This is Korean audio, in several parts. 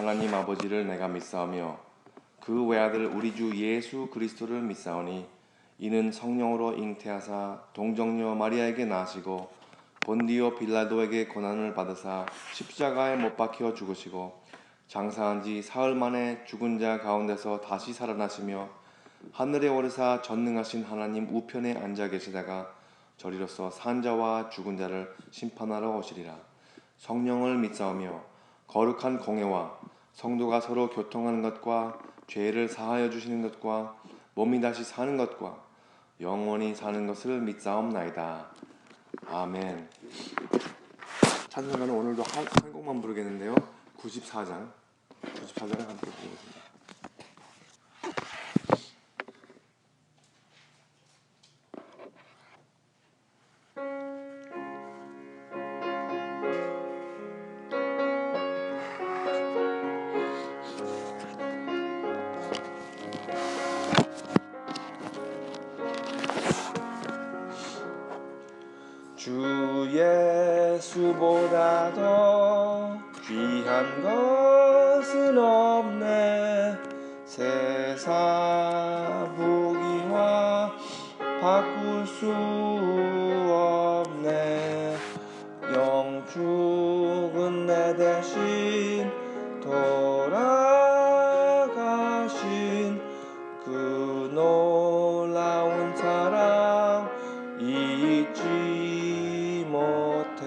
하나님 아버지를 내가 믿사오며 그 외아들 우리 주 예수 그리스도를 믿사오니 이는 성령으로 잉태하사 동정녀 마리아에게 나시고 본디오 빌라도에게 고난을 받으사 십자가에 못 박혀 죽으시고 장사한 지 사흘 만에 죽은 자 가운데서 다시 살아나시며 하늘에 오르사 전능하신 하나님 우편에 앉아 계시다가 저리로서 산자와 죽은 자를 심판하러 오시리라. 성령을 믿사오며 거룩한 공회와 성도가 서로 교통하는 것과 죄를 사하여 주시는 것과 몸이 다시 사는 것과 영원히 사는 것을 믿사옵나이다. 아멘. 찬송가는 오늘도 한 곡만 부르겠는데요. 94장을 함께 부르겠습니다. 주 예수보다 더 귀한 것은 없네. 세상 부귀와 바꿀 수 없네. 영 죽은 내 대신 돌아가신 그 놀라운 사랑 잊지 못해.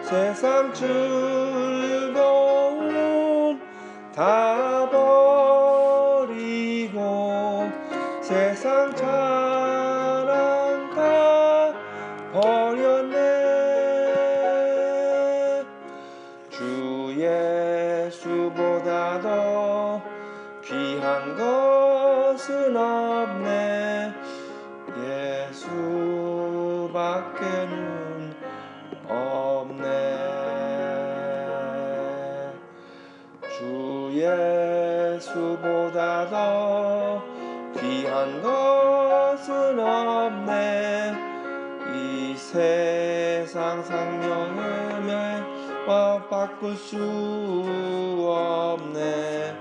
세상 즐거움 다 버리고 세상 자랑 다 버렸네. 주 예수보다 더 귀한 것은 없네. 예수밖에는 없네. 주 예수보다 더 귀한 것은 없네. 이 세상 상명의 매와 바꿀 수 없네.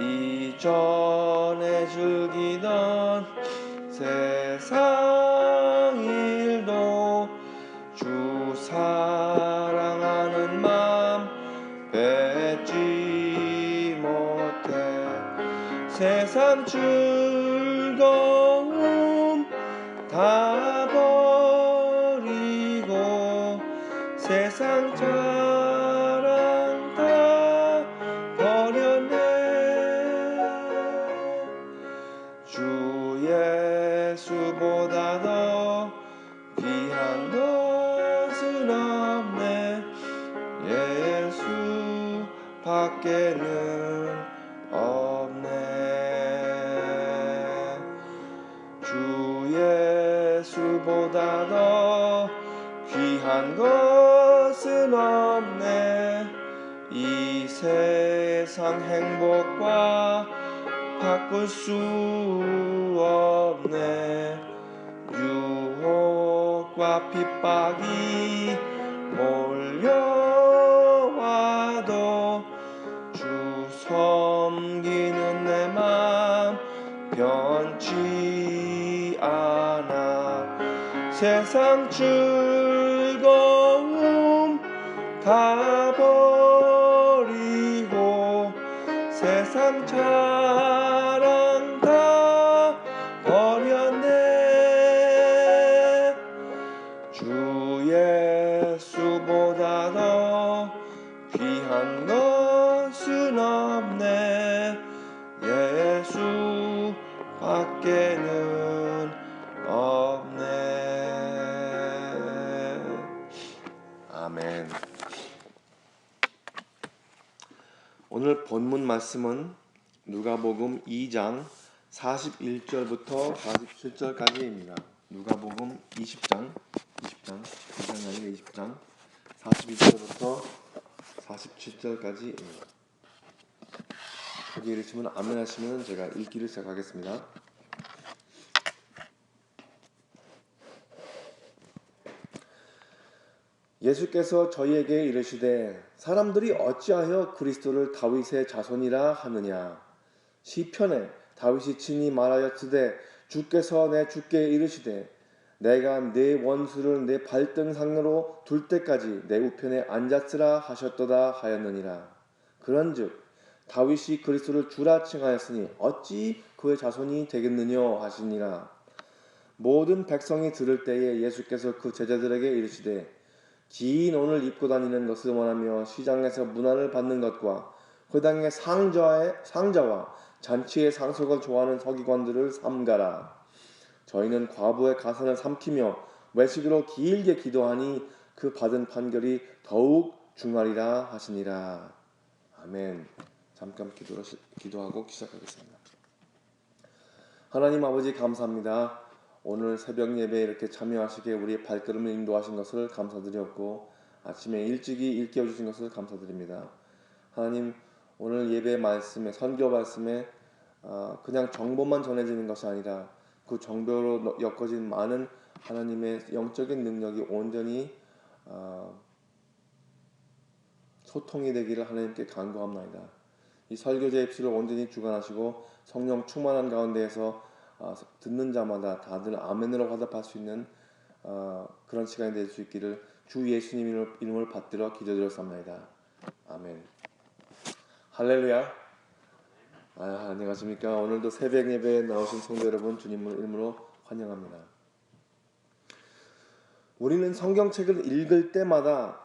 이전에 즐기던 세상 일도 주 사랑하는 맘 뺏지 못해. 세상 즐거움 다 버리고 세상 자랑 다 버렸네. 주 예수보다 더 귀한 것은 없네. 예수밖에는 없네. 주 예수보다 더 귀한 것은 없네. 이 세상 행복과 바꿀 수 없네. 유혹과 핍박이 몰려와도 주 섬기는 내 맘 변치 않아. 세상 즐거움 다 버리고 세상 자랑 다 버렸네. 주 예수보다 더 귀한 것은 없네. 예수밖에는 없네. 아멘. 오늘 본문 말씀은 누가복음 2장 41절부터 47절까지입니다. 누가복음 20장 41절부터 47절까지입니다. 거기 읽으시면 아멘 하시면 제가 읽기를 시작하겠습니다. 예수께서 저희에게 이르시되 사람들이 어찌하여 그리스도를 다윗의 자손이라 하느냐. 시편에 다윗이 친히 말하였으되 주께서 내 주께 이르시되 내가 네 원수를 내 발등상으로 둘 때까지 내 우편에 앉았으라 하셨도다 하였느니라. 그런즉 다윗이 그리스도를 주라 칭하였으니 어찌 그의 자손이 되겠느냐 하시니라. 모든 백성이 들을 때에 예수께서 그 제자들에게 이르시되 긴 옷을 입고 다니는 것을 원하며 시장에서 문화를 받는 것과 회당의 상자와 잔치의 상속을 좋아하는 서기관들을 삼가라. 저희는 과부의 가산을 삼키며 외식으로 길게 기도하니 그 받은 판결이 더욱 중하리라 하시니라. 아멘. 잠깐 기도하고 시작하겠습니다. 하나님 아버지 감사합니다. 오늘 새벽 예배에 이렇게 참여하시게 우리의 발걸음을 인도하신 것을 감사드렸고 아침에 일찍이 일깨워 주신 것을 감사드립니다. 하나님 오늘 예배 말씀에 선교 말씀에 그냥 정보만 전해지는 것이 아니라 그 정보로 엮어진 많은 하나님의 영적인 능력이 온전히 소통이 되기를 하나님께 간구합니다. 이 설교제 입시를 온전히 주관하시고 성령 충만한 가운데에서 듣는 자마다 다들 아멘으로 화답할 수 있는 그런 시간이 될 수 있기를 주 예수님 이름을 받들어 기도드렸습니다. 아멘. 할렐루야. 안녕하십니까. 오늘도 새벽 예배에 나오신 성도 여러분 주님 이름으로 환영합니다. 우리는 성경책을 읽을 때마다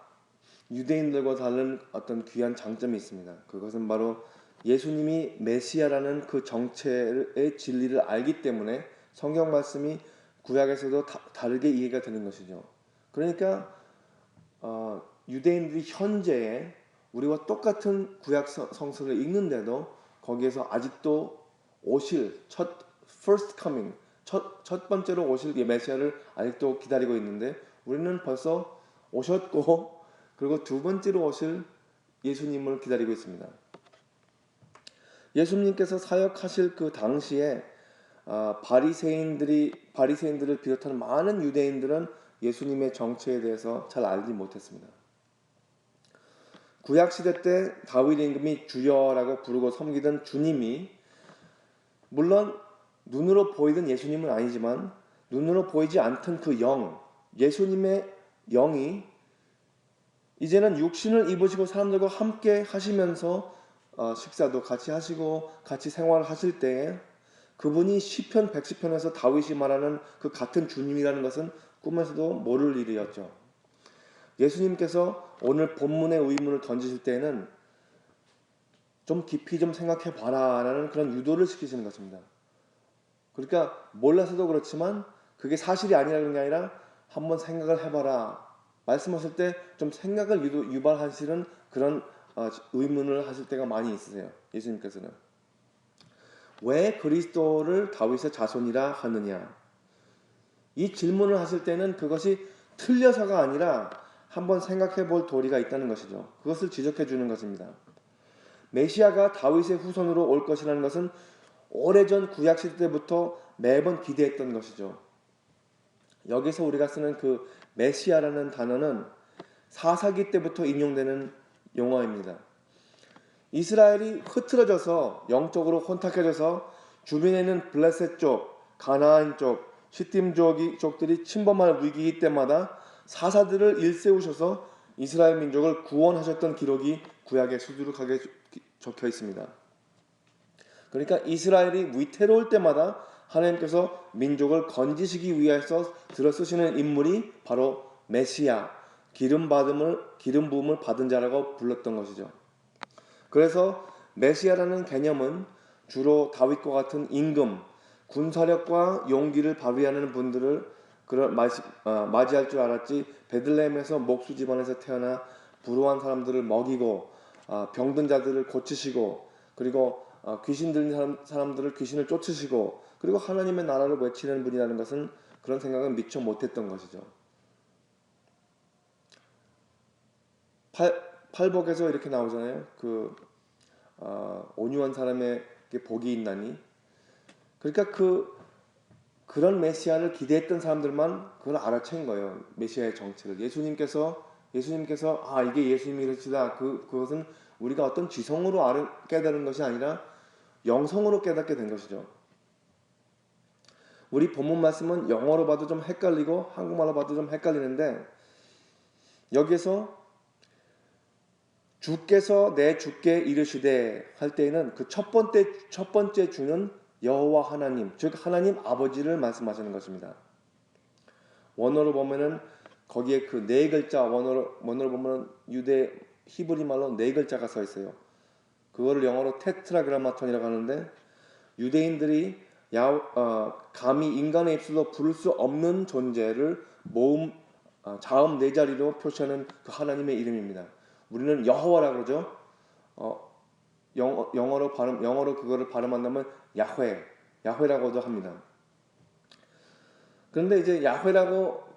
유대인들과 다른 어떤 귀한 장점이 있습니다. 그것은 바로 예수님이 메시아라는 그 정체의 진리를 알기 때문에 성경 말씀이 구약에서도 다르게 이해가 되는 것이죠. 그러니까 유대인들이 현재에 우리와 똑같은 구약 성서를 읽는데도 거기에서 아직도 오실 first coming 첫 번째로 오실 메시아를 아직도 기다리고 있는데 우리는 벌써 오셨고 그리고 두 번째로 오실 예수님을 기다리고 있습니다. 예수님께서 사역하실 그 당시에 바리새인들을 비롯한 많은 유대인들은 예수님의 정체에 대해서 잘 알지 못했습니다. 구약시대 때 다윗 임금이 주여라고 부르고 섬기던 주님이 물론 눈으로 보이던 예수님은 아니지만 눈으로 보이지 않던 그 예수님의 영이 이제는 육신을 입으시고 사람들과 함께 하시면서 식사도 같이 하시고 같이 생활을 하실 때에 그분이 시편 110편에서 다윗이 말하는 그 같은 주님이라는 것은 꿈에서도 모를 일이었죠. 예수님께서 오늘 본문의 의문을 던지실 때에는 좀 깊이 좀 생각해 봐라 라는 그런 유도를 시키시는 것입니다. 그러니까 몰라서도 그렇지만 그게 사실이 아니라는 게 아니라 한번 생각을 해봐라 말씀하실 때 좀 생각을 유발하시는 그런 의문을 하실 때가 많이 있으세요. 예수님께서는 왜 그리스도를 다윗의 자손이라 하느냐 이 질문을 하실 때는 그것이 틀려서가 아니라 한번 생각해 볼 도리가 있다는 것이죠. 그것을 지적해 주는 것입니다. 메시아가 다윗의 후손으로 올 것이라는 것은 오래전 구약시대 때부터 매번 기대했던 것이죠. 여기서 우리가 쓰는 그 메시아라는 단어는 사사기 때부터 인용되는 용어입니다. 이스라엘이 흐트러져서 영적으로 혼탁해져서 주변에 있는 블레셋 쪽, 가나안 쪽, 시팀 족들이 침범할 위기일 때마다 사사들을 일세우셔서 이스라엘 민족을 구원하셨던 기록이 구약에 수두룩하게 적혀 있습니다. 그러니까 이스라엘이 위태로울 때마다 하나님께서 민족을 건지시기 위해서 들어쓰시는 인물이 바로 메시아, 기름 부음을 받은 자라고 불렀던 것이죠. 그래서 메시아라는 개념은 주로 다윗과 같은 임금, 군사력과 용기를 발휘하는 분들을 맞이할 줄 알았지 베들레헴에서 목수 집안에서 태어나 불우한 사람들을 먹이고 병든 자들을 고치시고 그리고 귀신 들린 사람들을 귀신을 쫓으시고 그리고 하나님의 나라를 외치는 분이라는 것은 그런 생각은 미처 못했던 것이죠. 팔복에서 이렇게 나오잖아요. 온유한 사람에게 복이 있나니. 그러니까 그런 메시아를 기대했던 사람들만 그걸 알아챈 거예요. 메시아의 정체를. 예수님께서 예수님께서 이게 예수님이시다. 그것은 우리가 어떤 지성으로 깨달은 것이 아니라 영성으로 깨닫게 된 것이죠. 우리 본문 말씀은 영어로 봐도 좀 헷갈리고 한국말로 봐도 좀 헷갈리는데, 여기에서 주께서 내 주께 이르시되 할 때에는 그 첫 번째 주는 여호와 하나님, 즉 하나님 아버지를 말씀하시는 것입니다. 원어로 보면은 거기에 그 네 글자, 원어로 보면은 유대 히브리 말로 네 글자가 써 있어요. 그거를 영어로 테트라그라마톤이라고 하는데, 유대인들이 감히 인간의 입술로 부를 수 없는 존재를 자음 네 자리로 표시하는 그 하나님의 이름입니다. 우리는 여호와라고 그러죠. 영어로 그거를 발음한다면 야훼라고도 합니다. 그런데 이제 야훼라고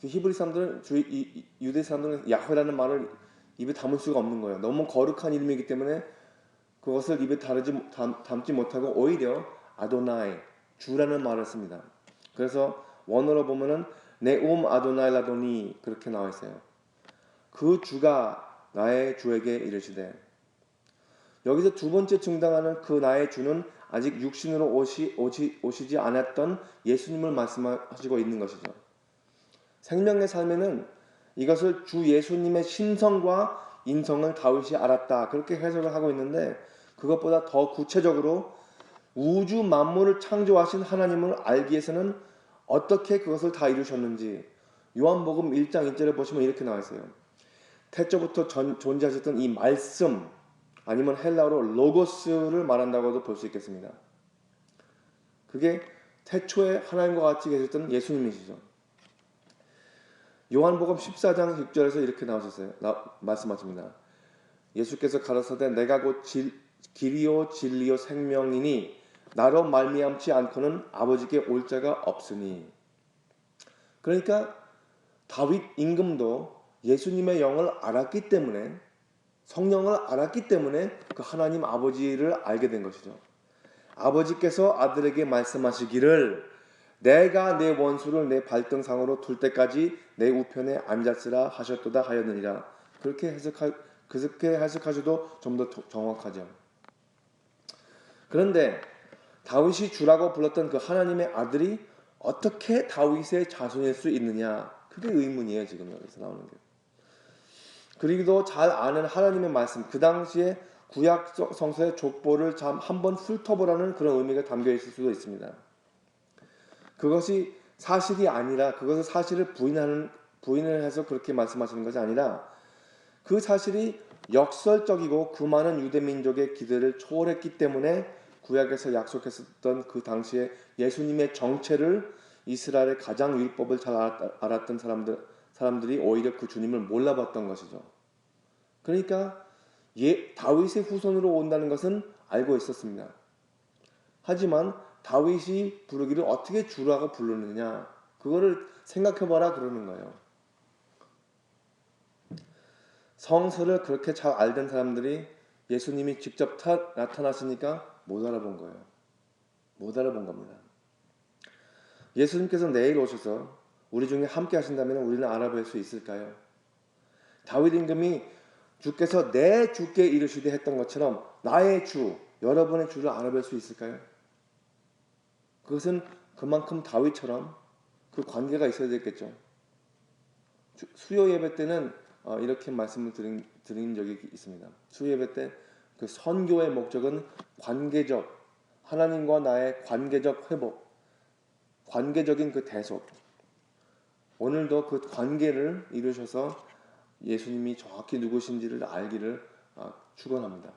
그 히브리 사람들은 유대 사람들은 야훼라는 말을 입에 담을 수가 없는 거예요. 너무 거룩한 이름이기 때문에 그것을 입에 담지 못하고 오히려 아도나이, 주라는 말을 씁니다. 그래서 원어로 보면은 네움 아도나이 라도니 그렇게 나와 있어요. 그 주가 나의 주에게 이르시되. 여기서 두 번째 등장하는 그 나의 주는 아직 육신으로 오시지 않았던 예수님을 말씀하시고 있는 것이죠. 생명의 삶에는 이것을 주 예수님의 신성과 인성을 다윗이 알았다, 그렇게 해석을 하고 있는데, 그것보다 더 구체적으로 우주 만물을 창조하신 하나님을 알기 위해서는 어떻게 그것을 다 이루셨는지 요한복음 1장 1절에 보시면 이렇게 나와 있어요. 태초부터 존재하셨던 이 말씀, 아니면 헬라어로 로고스를 말한다고도 볼 수 있겠습니다. 그게 태초에 하나님과 같이 계셨던 예수님이시죠. 요한복음 14장 6절에서 이렇게 말씀하십니다. 예수께서 가라사대 내가 곧 길이요 진리요 생명이니 나로 말미암지 않고는 아버지께 올 자가 없으니. 그러니까 다윗 임금도 예수님의 영을 알았기 때문에, 성령을 알았기 때문에 그 하나님 아버지를 알게 된 것이죠. 아버지께서 아들에게 말씀하시기를 내가 내 원수를 내 발등상으로 둘 때까지 내 우편에 앉았으라 하셨도다 하였느니라. 그렇게 해석하셔도 좀 더 정확하죠. 그런데 다윗이 주라고 불렀던 그 하나님의 아들이 어떻게 다윗의 자손일 수 있느냐, 그게 의문이에요. 지금 여기서 나오는 게. 그리고 잘 아는 하나님의 말씀, 그 당시에 구약 성서의 족보를 한번 훑어보라는 그런 의미가 담겨 있을 수도 있습니다. 그것이 사실이 아니라, 그것을 사실을 부인을 해서 그렇게 말씀하시는 것이 아니라, 그 사실이 역설적이고 그 많은 유대 민족의 기대를 초월했기 때문에 구약에서 약속했었던 그 당시에 예수님의 정체를 이스라엘의 가장 율법을 잘 알았던 사람들이 오히려 그 주님을 몰라봤던 것이죠. 그러니까 다윗의 후손으로 온다는 것은 알고 있었습니다. 하지만 다윗이 부르기를 어떻게 주라고 부르느냐, 그거를 생각해봐라 그러는 거예요. 성서를 그렇게 잘 알던 사람들이 예수님이 직접 나타났으니까 못 알아본 거예요. 못 알아본 겁니다. 예수님께서 내일 오셔서 우리 중에 함께 하신다면 우리는 알아볼 수 있을까요? 다윗 임금이 주께서 내 주께 이르시되 했던 것처럼 나의 주, 여러분의 주를 알아볼 수 있을까요? 그것은 그만큼 다윗처럼 그 관계가 있어야 되겠죠. 수요 예배 때는 이렇게 말씀을 드린 적이 있습니다. 수요 예배 때 그 선교의 목적은 하나님과 나의 관계적 회복, 관계적인 그 대속. 오늘도 그 관계를 이루셔서 예수님이 정확히 누구신지를 알기를 축원합니다.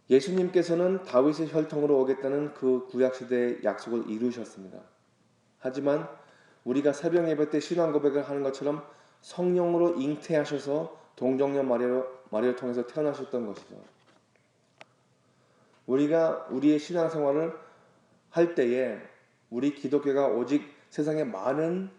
예수님께서는 다윗의 혈통으로 오겠다는 그 구약시대의 약속을 이루셨습니다. 하지만 우리가 새벽 예배 때 신앙 고백을 하는 것처럼 성령으로 잉태하셔서 동정녀 마리아를 통해서 태어나셨던 것이죠. 우리가 우리의 신앙생활을 할 때에 우리 기독교가 오직 세상의 많은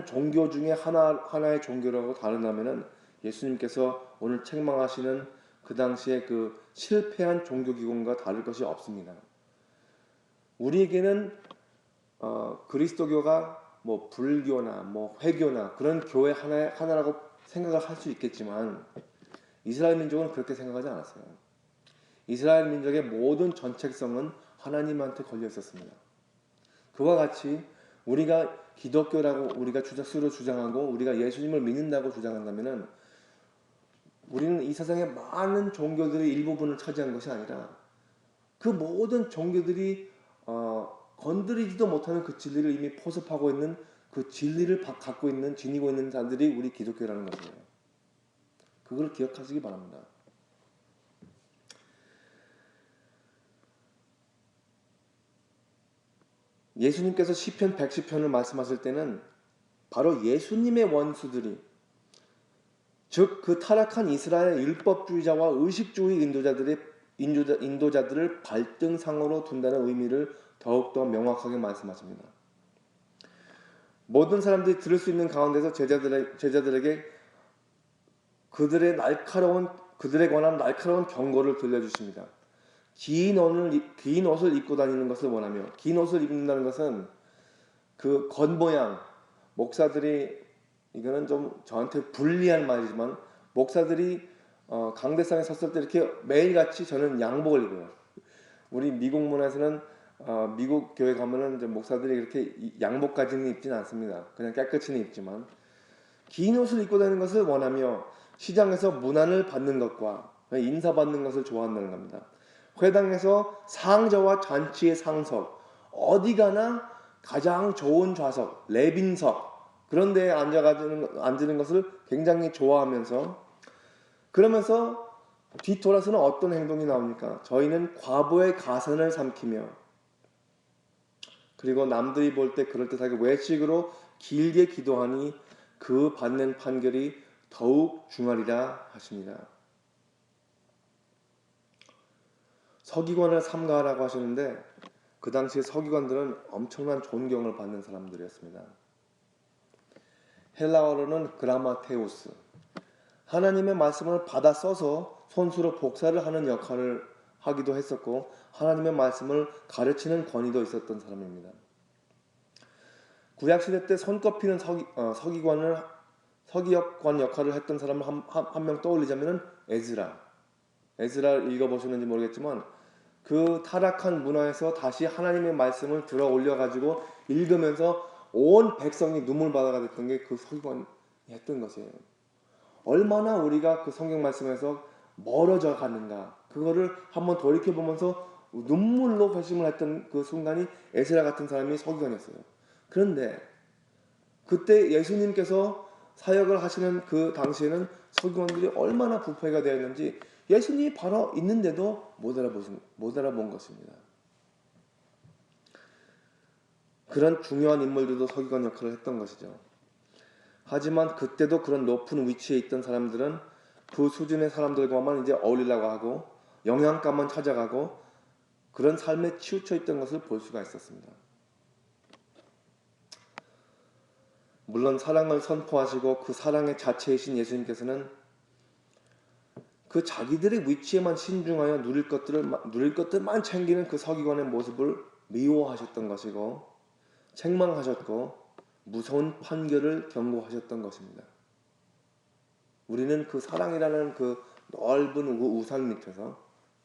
종교 중에 하나의 종교라고 다룬다면은 예수님께서 오늘 책망하시는 그 당시에 그 실패한 종교기관과 다를 것이 없습니다. 우리에게는 그리스도교가 뭐 불교나 뭐 회교나 그런 교회 하나라고 생각을 할 수 있겠지만 이스라엘 민족은 그렇게 생각하지 않았어요. 이스라엘 민족의 모든 정체성은 하나님한테 걸려 있었습니다. 그와 같이 우리가 기독교라고 우리가 스스로 주장하고 우리가 예수님을 믿는다고 주장한다면은 우리는 이 세상의 많은 종교들의 일부분을 차지한 것이 아니라 그 모든 종교들이 건드리지도 못하는 그 진리를 이미 포섭하고 있는 그 진리를 갖고 있는 지니고 있는 자들이 우리 기독교라는 것이에요. 그걸 기억하시기 바랍니다. 예수님께서 시편 110편을 말씀하실 때는 바로 예수님의 원수들이 즉 그 타락한 이스라엘 율법주의자와 의식주의 인도자들을 발등상으로 둔다는 의미를 더욱더 명확하게 말씀하십니다. 모든 사람들이 들을 수 있는 가운데서 제자들에게 그들에 관한 날카로운 경고를 들려주십니다. 긴 옷을 입고 다니는 것을 원하며, 긴 옷을 입는다는 것은 그 겉모양, 목사들이, 이거는 좀 저한테 불리한 말이지만 목사들이 강대상에 섰을 때 이렇게 매일같이 저는 양복을 입어요. 우리 미국 문화에서는 미국 교회 가면은 이제 목사들이 이렇게 양복까지는 입지는 않습니다. 그냥 깨끗이는 입지만 긴 옷을 입고 다니는 것을 원하며 시장에서 문안을 받는 것과 인사받는 것을 좋아한다는 겁니다. 회당에서 상자와 잔치의 상석, 어디 가나 가장 좋은 좌석, 레빈석 그런 데에 앉는 것을 굉장히 좋아하면서 그러면서 뒤돌아서는 어떤 행동이 나옵니까? 저희는 과부의 가산을 삼키며 그리고 남들이 볼 때 그럴듯하게 외식으로 길게 기도하니 그 받는 판결이 더욱 중하리라 하십니다. 서기관을 삼가하라고 하시는데 그 당시에 서기관들은 엄청난 존경을 받는 사람들이었습니다. 헬라어로는 그라마테우스, 하나님의 말씀을 받아 써서 손수로 복사를 하는 역할을 하기도 했었고 하나님의 말씀을 가르치는 권위도 있었던 사람입니다. 구약시대 때 손꼽히는 서기관 역할을 했던 사람을 한 명 떠올리자면 에즈라를 읽어보셨는지 모르겠지만 그 타락한 문화에서 다시 하나님의 말씀을 들어 올려가지고 읽으면서 온 백성이 눈물바다가 됐던 게 그 서기관이 했던 것이에요. 얼마나 우리가 그 성경 말씀에서 멀어져 가는가 그거를 한번 돌이켜보면서 눈물로 회심을 했던 그 순간이 에스라 같은 사람이 서기관이었어요. 그런데 그때 예수님께서 사역을 하시는 그 당시에는 서기관들이 얼마나 부패가 되었는지 예수님이 바로 있는데도 못 알아본 것입니다. 그런 중요한 인물들도 서기관 역할을 했던 것이죠. 하지만 그때도 그런 높은 위치에 있던 사람들은 그 수준의 사람들과만 이제 어울리려고 하고 영양감만 찾아가고 그런 삶에 치우쳐 있던 것을 볼 수가 있었습니다. 물론 사랑을 선포하시고 그 사랑의 자체이신 예수님께서는 그 자기들의 위치에만 신중하여 누릴 것들만 챙기는 그 서기관의 모습을 미워하셨던 것이고 책망하셨고 무서운 판결을 경고하셨던 것입니다. 우리는 그 사랑이라는 그 넓은 우산 밑에서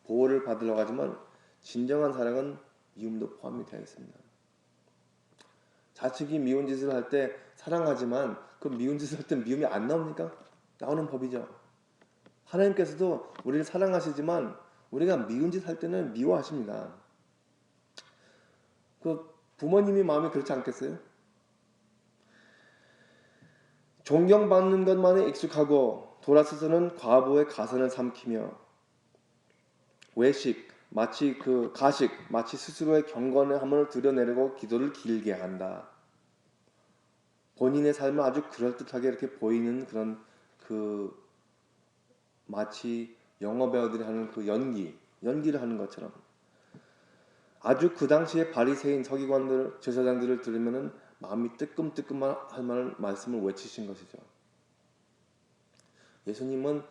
보호를 받으려고 하지만 진정한 사랑은 미움도 포함이 되어 있습니다. 자식이 미운 짓을 할 때 사랑하지만 그 미운 짓을 할 때 미움이 안 나옵니까? 나오는 법이죠. 하나님께서도 우리를 사랑하시지만 우리가 미운 짓 할 때는 미워하십니다. 그 부모님이 마음이 그렇지 않겠어요? 존경받는 것만에 익숙하고 돌아서서는 과부의 가산을 삼키며 외식, 마치 스스로의 경건함을 드러내려고 기도를 길게 한다. 본인의 삶을 아주 그럴듯하게 이렇게 보이는 그런 마치 영어 배우들이 하는 그 연기를 하는 것처럼 아주 그 당시에 바리새인 서기관들 제사장들을 들으면은 마음이 뜨끔뜨끔할 만한 말씀을 외치신 것이죠. 예수님은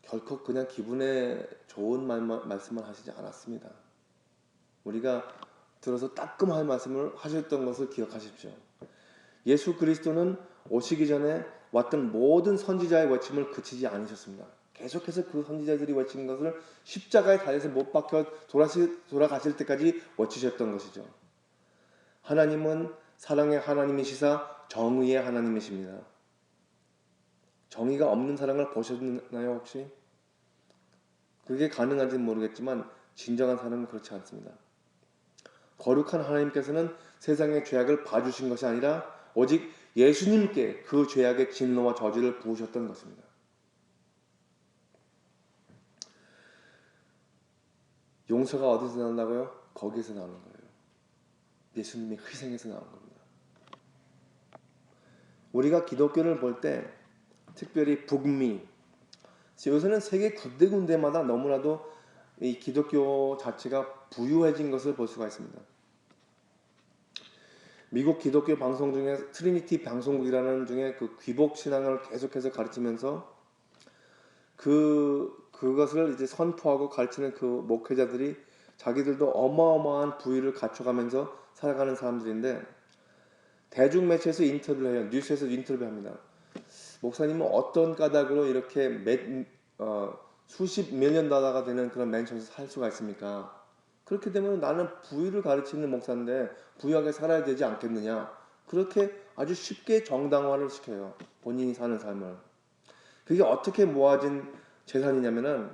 결코 그냥 기분에 좋은 말씀을 하시지 않았습니다. 우리가 들어서 따끔할 말씀을 하셨던 것을 기억하십시오. 예수 그리스도는 오시기 전에 왔던 모든 선지자의 외침을 그치지 않으셨습니다. 계속해서 그 선지자들이 외친 것을 십자가에 달려서 못 박혀 돌아가실 때까지 외치셨던 것이죠. 하나님은 사랑의 하나님이시사 정의의 하나님이십니다. 정의가 없는 사랑을 보셨나요 혹시? 그게 가능한지는 모르겠지만 진정한 사랑은 그렇지 않습니다. 거룩한 하나님께서는 세상의 죄악을 봐주신 것이 아니라 오직 예수님께 그 죄악의 진노와 저주를 부으셨던 것입니다. 용서가 어디서 나온다고요? 거기에서 나오는 거예요. 예수님의 희생에서 나온 겁니다. 우리가 기독교를 볼 때 특별히 북미, 요새는 세계 군데군데마다 너무나도 이 기독교 자체가 부유해진 것을 볼 수가 있습니다. 미국 기독교 방송 중에 트리니티 방송국이라는 중에 그 귀복 신앙을 계속해서 가르치면서 그것을 이제 선포하고 가르치는 그 목회자들이 자기들도 어마어마한 부유를 갖춰가면서 살아가는 사람들인데 대중 매체에서 인터뷰를 해요. 뉴스에서 인터뷰합니다. 목사님은 어떤 까닭으로 이렇게 수십 밀리언 달러가 되는 그런 맨션에서 살 수가 있습니까? 그렇게 되면 나는 부유를 가르치는 목사인데 부유하게 살아야 되지 않겠느냐? 그렇게 아주 쉽게 정당화를 시켜요. 본인이 사는 삶을. 그게 어떻게 모아진 재산이냐면은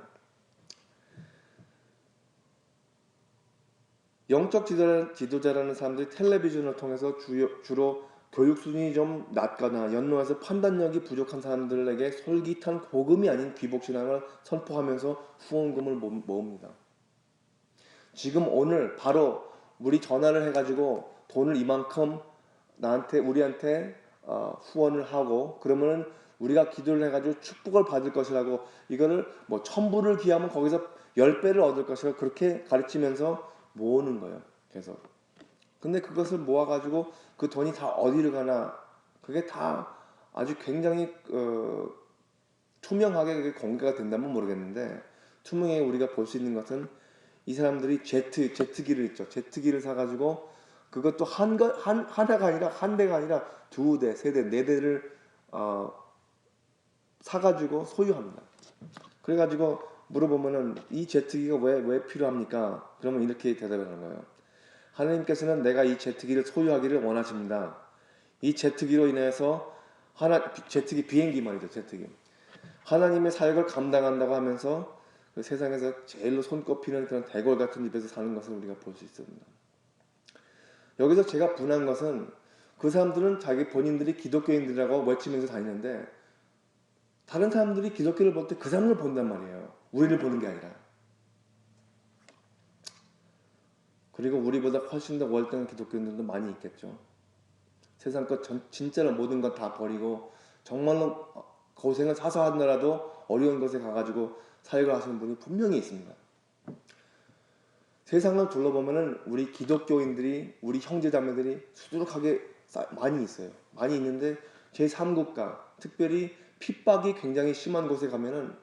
영적 지도자라는 사람들이 텔레비전을 통해서 주로 교육 수준이 좀 낮거나 연로해서 판단력이 부족한 사람들에게 솔깃한 복음이 아닌 귀복신앙을 선포하면서 후원금을 모읍니다. 지금 오늘 바로 우리 전화를 해가지고 돈을 이만큼 우리한테 후원을 하고 그러면은 우리가 기도를 해가지고 축복을 받을 것이라고 이거를 뭐 1000불을 기하면 거기서 10배를 얻을 것이라고 그렇게 가르치면서 모으는 거예요. 계속. 근데 그것을 모아가지고 그 돈이 다 어디로 가나 그게 다 아주 굉장히 투명하게 그게 공개가 된다면 모르겠는데 투명하게 우리가 볼 수 있는 것은 이 사람들이 제트기를 있죠. 제트기를 사가지고 그것도 하나가 아니라 한 대가 아니라 2대, 3대, 4대를 사가지고 소유합니다. 그래가지고 물어보면은 이 제트기가 왜 필요합니까? 그러면 이렇게 대답을 하는 거예요. 하나님께서는 내가 이 제트기를 소유하기를 원하십니다. 이 제트기로 인해서 제트기 비행기 말이죠. 제트기. 하나님의 사역을 감당한다고 하면서 그 세상에서 제일로 손꼽히는 그런 대궐 같은 집에서 사는 것을 우리가 볼 수 있습니다. 여기서 제가 분한 것은 그 사람들은 자기 본인들이 기독교인들이라고 외치면서 다니는데 다른 사람들이 기독교를 볼 때 그 사람을 본단 말이에요. 우리를 보는 게 아니라. 그리고 우리보다 훨씬 더 월등한 기독교인들도 많이 있겠죠. 세상 것 진짜로 모든 것 다 버리고 정말로 고생을 사서 하느라도 어려운 곳에 가가지고 사역을 하시는 분이 분명히 있습니다. 세상을 둘러보면은 우리 기독교인들이 우리 형제자매들이 수두룩하게 많이 있어요. 많이 있는데 제3국가 특별히 핍박이 굉장히 심한 곳에 가면은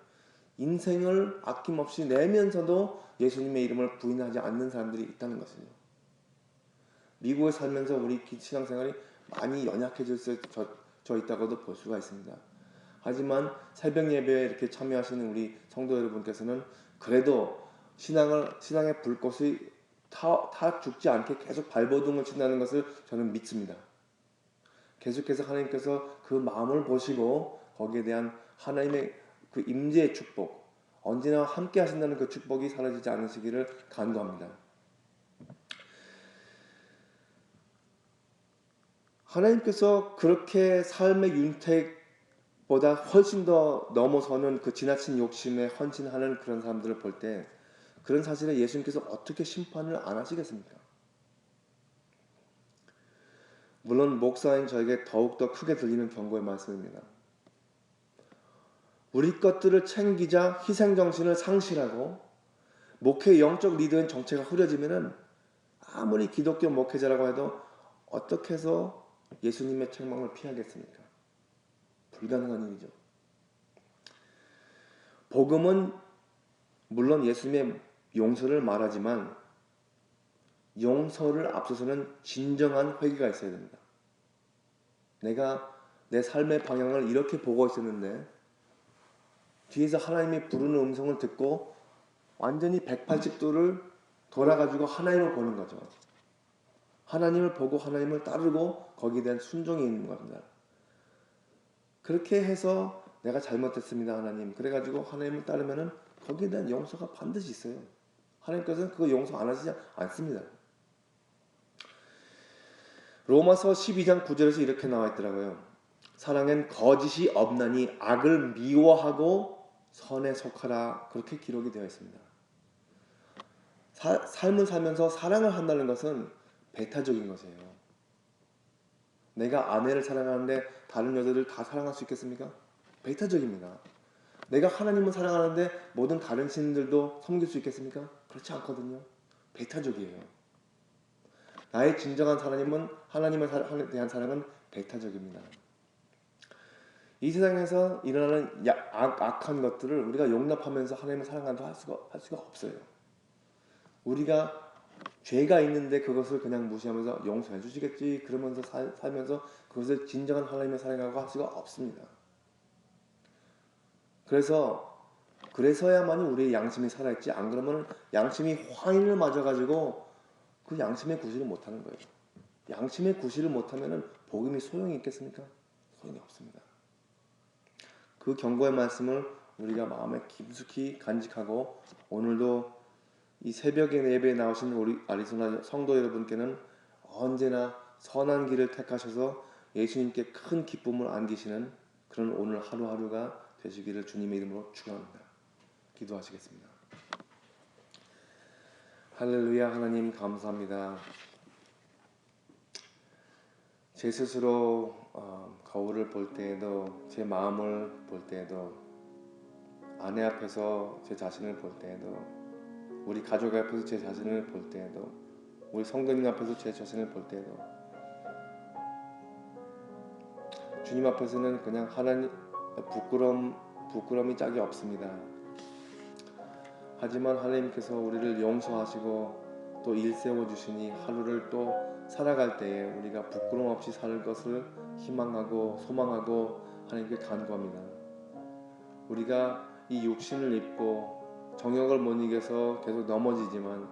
인생을 아낌없이 내면서도 예수님의 이름을 부인하지 않는 사람들이 있다는 것이죠. 미국에 살면서 우리 신앙생활이 많이 연약해져 있다고도 볼 수가 있습니다. 하지만 새벽 예배에 이렇게 참여하시는 우리 성도 여러분께서는 그래도 신앙의 불꽃이 타 죽지 않게 계속 발버둥을 친다는 것을 저는 믿습니다. 계속해서 하나님께서 그 마음을 보시고 거기에 대한 하나님의 그 임재의 축복, 언제나 함께 하신다는 그 축복이 사라지지 않으시기를 간구합니다. 하나님께서 그렇게 삶의 윤택보다 훨씬 더 넘어서는 그 지나친 욕심에 헌신하는 그런 사람들을 볼 때 그런 사실에 예수님께서 어떻게 심판을 안 하시겠습니까? 물론 목사인 저에게 더욱더 크게 들리는 경고의 말씀입니다. 우리 것들을 챙기자 희생정신을 상실하고 목회 영적 리더인 정체가 흐려지면은 아무리 기독교 목회자라고 해도 어떻게 해서 예수님의 책망을 피하겠습니까? 불가능한 일이죠. 복음은 물론 예수님의 용서를 말하지만 용서를 앞서서는 진정한 회개가 있어야 됩니다. 내가 내 삶의 방향을 이렇게 보고 있었는데 뒤에서 하나님이 부르는 음성을 듣고 완전히 180도를 돌아가지고 하나님을 보는 거죠. 하나님을 보고 하나님을 따르고 거기에 대한 순종이 있는 겁니다. 그렇게 해서 내가 잘못했습니다 하나님, 그래가지고 하나님을 따르면은 거기에 대한 용서가 반드시 있어요. 하나님께서는 그거 용서 안 하시지 않습니다. 로마서 12장 9절에서 이렇게 나와 있더라고요. 사랑엔 거짓이 없나니 악을 미워하고 선에 속하라, 그렇게 기록이 되어 있습니다. 삶을 살면서 사랑을 한다는 것은 배타적인 것이에요. 내가 아내를 사랑하는데 다른 여자들 다 사랑할 수 있겠습니까? 배타적입니다. 내가 하나님을 사랑하는데 모든 다른 신들도 섬길 수 있겠습니까? 그렇지 않거든요. 배타적이에요. 나의 진정한 하나님에 대한 사랑은 배타적입니다. 이 세상에서 일어나는 악한 것들을 우리가 용납하면서 하나님을 사랑한다고 할 수가 없어요. 우리가 죄가 있는데 그것을 그냥 무시하면서 용서해 주시겠지 그러면서 살면서 그것을 진정한 하나님의 사랑이라고 할 수가 없습니다. 그래서야만이 우리의 양심이 살아있지, 안 그러면 양심이 화인을 맞아가지고 그 양심의 구실을 못하는 거예요. 양심의 구실을 못하면 복음이 소용이 있겠습니까? 소용이 없습니다. 그 경고의 말씀을 우리가 마음에 깊숙이 간직하고 오늘도 이 새벽에 예배에 나오신 우리 아리조나 성도 여러분께는 언제나 선한 길을 택하셔서 예수님께 큰 기쁨을 안기시는 그런 오늘 하루하루가 되시기를 주님의 이름으로 축원합니다. 기도하시겠습니다. 할렐루야. 하나님 감사합니다. 제 스스로 거울을 볼 때에도, 제 마음을 볼 때에도, 아내 앞에서 제 자신을 볼 때에도, 우리 가족 앞에서 제 자신을 볼 때에도, 우리 성도님 앞에서 제 자신을 볼 때에도 주님 앞에서는 그냥 하나님 부끄러움이 짝이 없습니다. 하지만 하나님께서 우리를 용서하시고 또 일세워 주시니 하루를 또 살아갈 때에 우리가 부끄러움 없이 살 것을 희망하고 소망하고 하나님께 간구합니다. 우리가 이 육신을 입고 정욕을 못 이겨서 계속 넘어지지만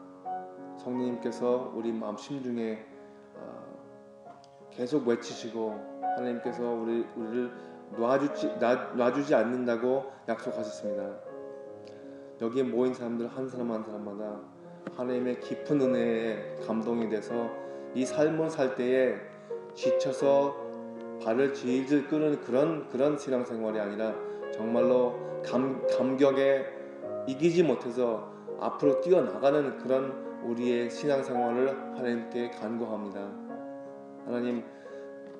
성령님께서 우리 마음 심중에 계속 외치시고 하나님께서 우리를 놔주지 않는다고 약속하셨습니다. 여기에 모인 사람들 한 사람 한 사람마다 하나님의 깊은 은혜에 감동이 돼서 이 삶을 살 때에 지쳐서 발을 질질 끄는 그런 신앙생활이 아니라 정말로 감격에 이기지 못해서 앞으로 뛰어나가는 그런 우리의 신앙생활을 하나님께 간구합니다. 하나님,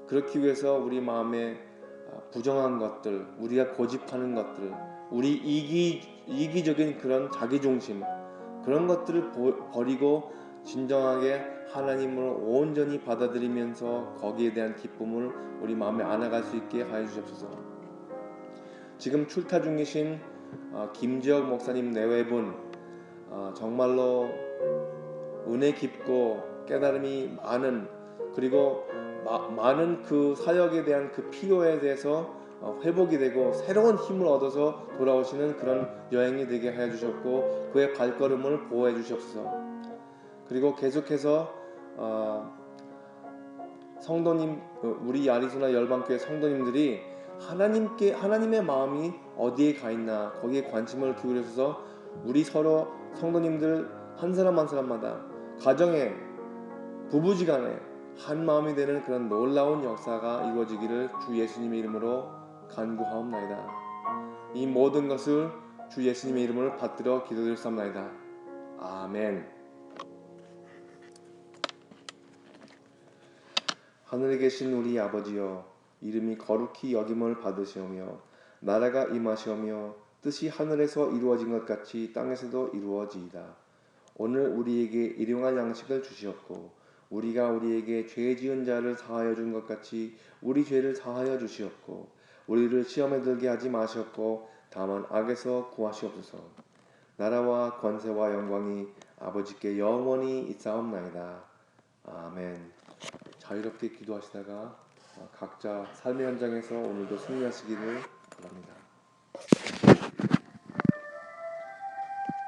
그렇기 위해서 우리 마음에 부정한 것들, 우리가 고집하는 것들, 우리 이기적인 그런 자기중심, 그런 것들을 버리고 진정하게 하나님을 온전히 받아들이면서 거기에 대한 기쁨을 우리 마음에 안아갈 수 있게 하여 주옵소서. 지금 출타 중이신 김지혁 목사님 내외분, 정말로 은혜 깊고 깨달음이 많은, 그리고 많은 그 사역에 대한 그 필요에 대해서 회복이 되고 새로운 힘을 얻어서 돌아오시는 그런 여행이 되게 하여 주셨고 그의 발걸음을 보호해 주시옵소서. 그리고 계속해서 성도님, 우리 아리조나 열방교회 성도님들이 하나님의 마음이 어디에 가 있나 거기에 관심을 기울여서 우리 서로 성도님들 한 사람 한 사람마다 가정에 부부지간에 한 마음이 되는 그런 놀라운 역사가 이루어지기를 주 예수님의 이름으로 간구하옵나이다. 이 모든 것을 주 예수님의 이름을 받들어 기도드렸사옵나이다. 아멘. 하늘에 계신 우리 아버지여, 이름이 거룩히 여김을 받으시오며 나라가 임하시오며 뜻이 하늘에서 이루어진 것 같이 땅에서도 이루어지이다. 오늘 우리에게 일용할 양식을 주시옵고 우리가 우리에게 죄 지은 자를 사하여 준 것 같이 우리 죄를 사하여 주시옵고 우리를 시험에 들게 하지 마시옵고 다만 악에서 구하시옵소서. 나라와 권세와 영광이 아버지께 영원히 있사옵나이다. 아멘. 자유롭게 기도하시다가 각자 삶의 현장에서 오늘도 승리하시기를 바랍니다.